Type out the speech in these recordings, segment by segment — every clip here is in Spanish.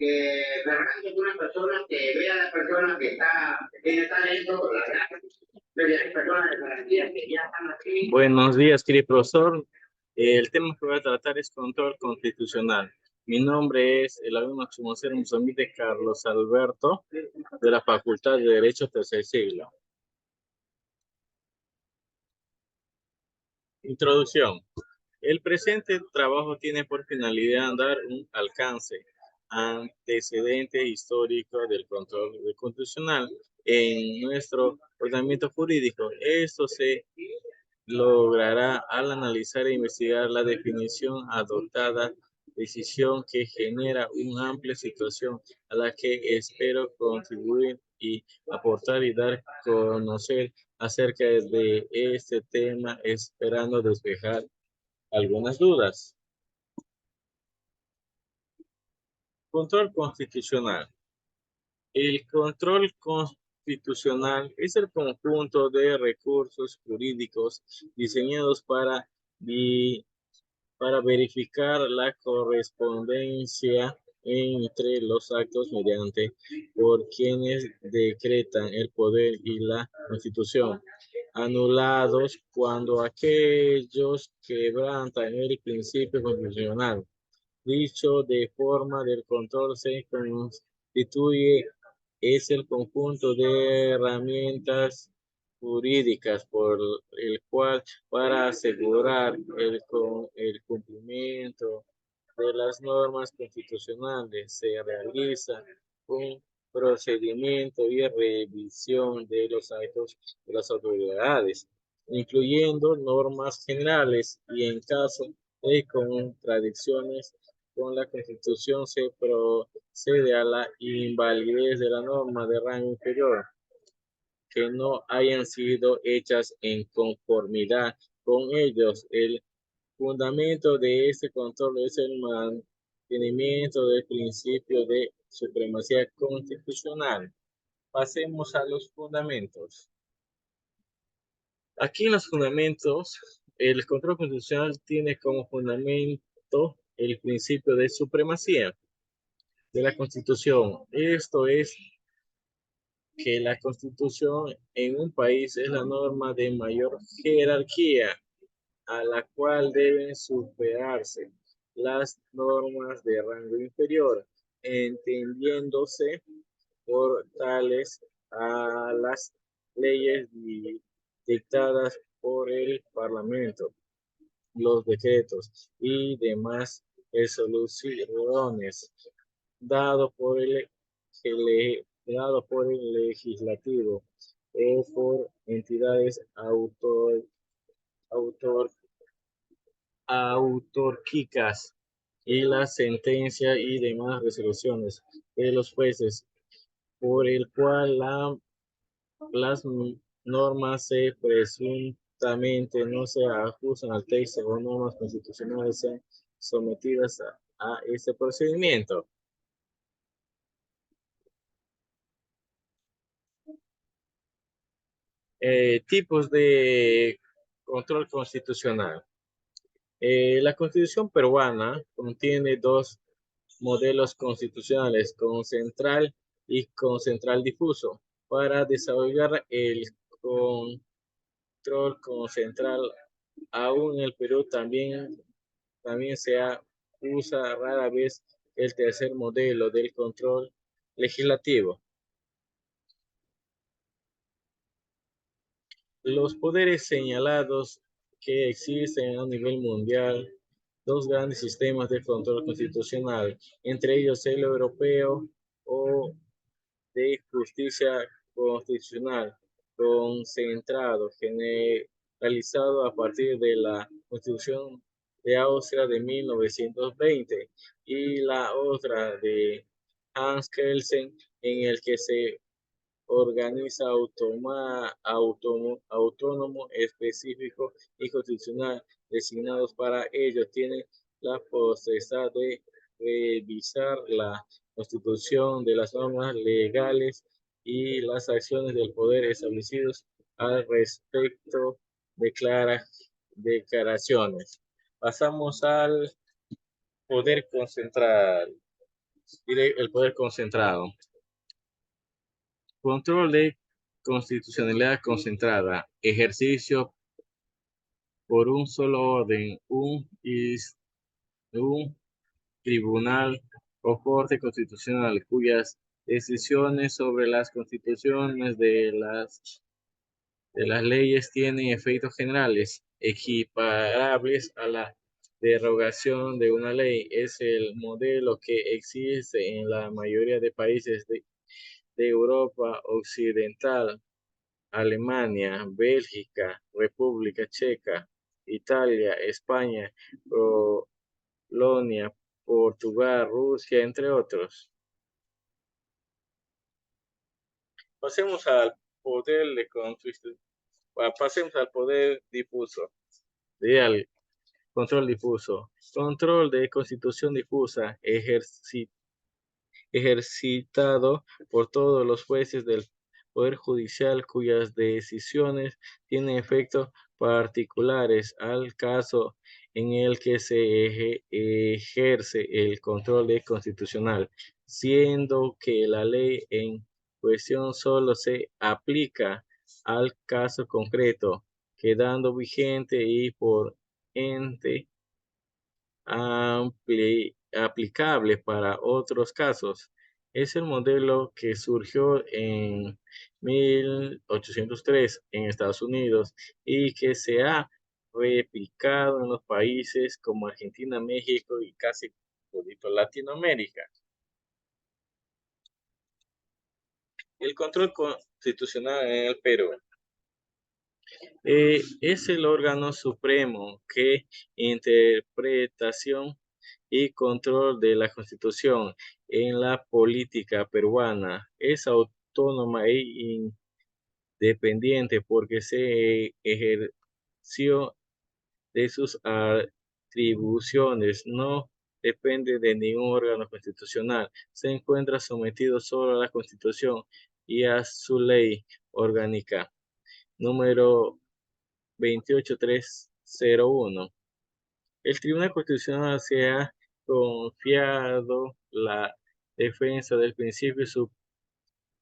que Fernando es una persona que ve a la persona que tiene talento, la verdad, pero hay personas de garantía que ya están aquí. Buenos días, querido profesor. El tema que voy a tratar es control constitucional. Mi nombre es el alumno Chumocero Mozambique Carlos Alberto, de la Facultad de Derecho Tercer Siglo. Introducción. El presente trabajo tiene por finalidad dar un alcance, antecedente histórico del control constitucional en nuestro ordenamiento jurídico. Esto se logrará al analizar e investigar la definición adoptada, decisión que genera una amplia situación a la que espero contribuir y aportar y dar a conocer acerca de este tema, esperando despejar algunas dudas. Control constitucional. El control constitucional es el conjunto de recursos jurídicos diseñados para verificar la correspondencia entre los actos mediante por quienes decretan el poder y la Constitución, anulados cuando aquellos quebrantan el principio constitucional. Dicho de forma del control se constituye es el conjunto de herramientas jurídicas por el cual para asegurar el cumplimiento de las normas constitucionales se realiza un procedimiento y revisión de los actos de las autoridades, incluyendo normas generales y en caso de contradicciones con la Constitución se procede a la invalidez de la norma de rango inferior que no hayan sido hechas en conformidad con ellos. El fundamento de este control es el mantenimiento del principio de supremacía constitucional. Pasemos a los fundamentos. Aquí en los fundamentos, el control constitucional tiene como fundamento el principio de supremacía de la Constitución. Esto es que la Constitución en un país es la norma de mayor jerarquía a la cual deben superarse las normas de rango inferior, entendiéndose por tales a las leyes dictadas por el Parlamento, los decretos y demás resoluciones dado por dado por el legislativo o por entidades autor, autárquicas y las sentencias y demás resoluciones de los jueces por el cual las normas se presuntamente no se ajustan al texto o normas constitucionales sean sometidas a este procedimiento. Tipos de control constitucional. La Constitución peruana contiene dos modelos constitucionales, con central y con central difuso. Para desarrollar el control con central, aún en el Perú también usa rara vez el tercer modelo del control legislativo. Los poderes señalados que existen a nivel mundial, dos grandes sistemas de control constitucional, entre ellos el europeo o de justicia constitucional, concentrado, generalizado a partir de la Constitución de Austria de 1920 y la otra de Hans Kelsen, en el que se organiza autónomo, específico y constitucional designados para ello. Tienen la potestad de revisar la constitución de las normas legales y las acciones del poder establecidos al respecto. Declaraciones. Pasamos al poder concentral. el poder concentrado. Control de constitucionalidad concentrada. Ejercicio por un solo orden, un tribunal o corte constitucional cuyas decisiones sobre las constituciones de las leyes tienen efectos generales equiparables a la derogación de una ley. Es el modelo que existe en la mayoría de países de Europa Occidental: Alemania, Bélgica, República Checa, Italia, España, Polonia, Portugal, Rusia, entre otros. Pasemos al poder de pasemos al poder difuso, al control difuso. Control de constitución difusa ejercitado por todos los jueces del Poder Judicial cuyas decisiones tienen efectos particulares al caso en el que se ejerce el control constitucional, siendo que la ley en cuestión solo se aplica al caso concreto, quedando vigente y por ente aplicable para otros casos. Es el modelo que surgió en 1803 en Estados Unidos y que se ha replicado en los países como Argentina, México y casi todito Latinoamérica. El control constitucional en el Perú. Es el órgano supremo que interpretación y control de la Constitución en la política peruana. Es autónoma e independiente porque se ejerció de sus atribuciones, no depende de ningún órgano constitucional, se encuentra sometido solo a la Constitución y a su ley orgánica número 28301. El Tribunal Constitucional se ha confiado la defensa del principio de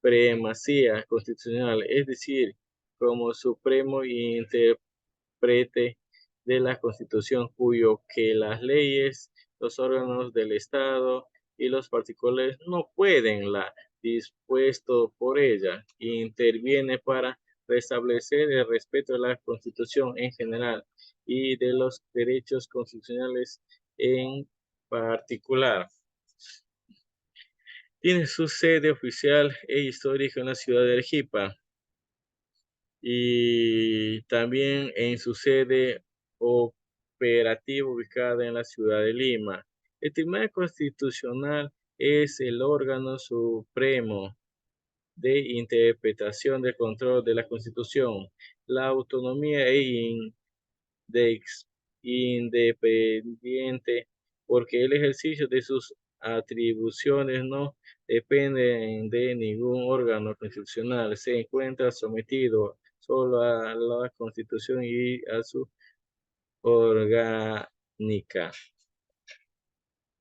supremacía constitucional, es decir, como supremo intérprete de la Constitución, cuyo que las leyes, los órganos del Estado y los particulares no pueden la dispuesto por ella, interviene para restablecer el respeto de la Constitución en general y de los derechos constitucionales en particular. Tiene su sede oficial e histórica en la ciudad de Arequipa y también en su sede operativa ubicada en la ciudad de Lima. El Tribunal Constitucional es el órgano supremo de interpretación del control de la Constitución. La autonomía independiente porque el ejercicio de sus atribuciones no depende de ningún órgano constitucional. Se encuentra sometido solo a la Constitución y a su orgánica.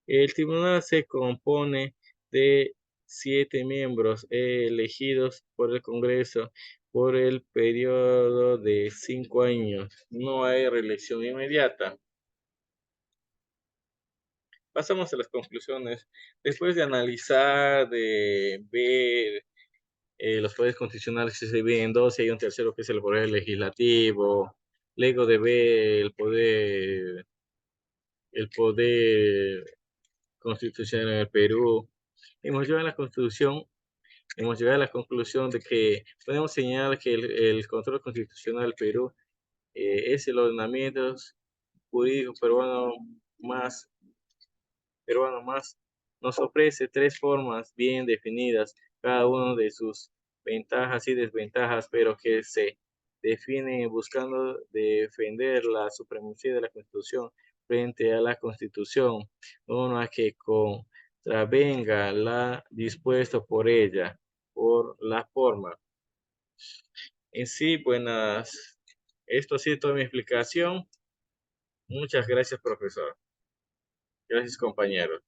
El tribunal se compone de 7 miembros elegidos por el Congreso por el periodo de 5 años. No hay reelección inmediata. Pasamos a las conclusiones. Después de analizar, de ver los poderes constitucionales que se dividen en dos, y hay un tercero que es el poder legislativo, luego de ver el poder constitucional en el Perú, hemos llegado a la conclusión de que podemos señalar que el control constitucional del Perú es el ordenamiento jurídico peruano más, nos ofrece 3 formas bien definidas, cada uno de sus ventajas y desventajas, pero que se definen buscando defender la supremacía de la Constitución frente a la Constitución, no a que contravenga la dispuesto por ella, por la forma. En sí, buenas, esto ha sido toda mi explicación. Muchas gracias, profesor. Gracias, compañeros.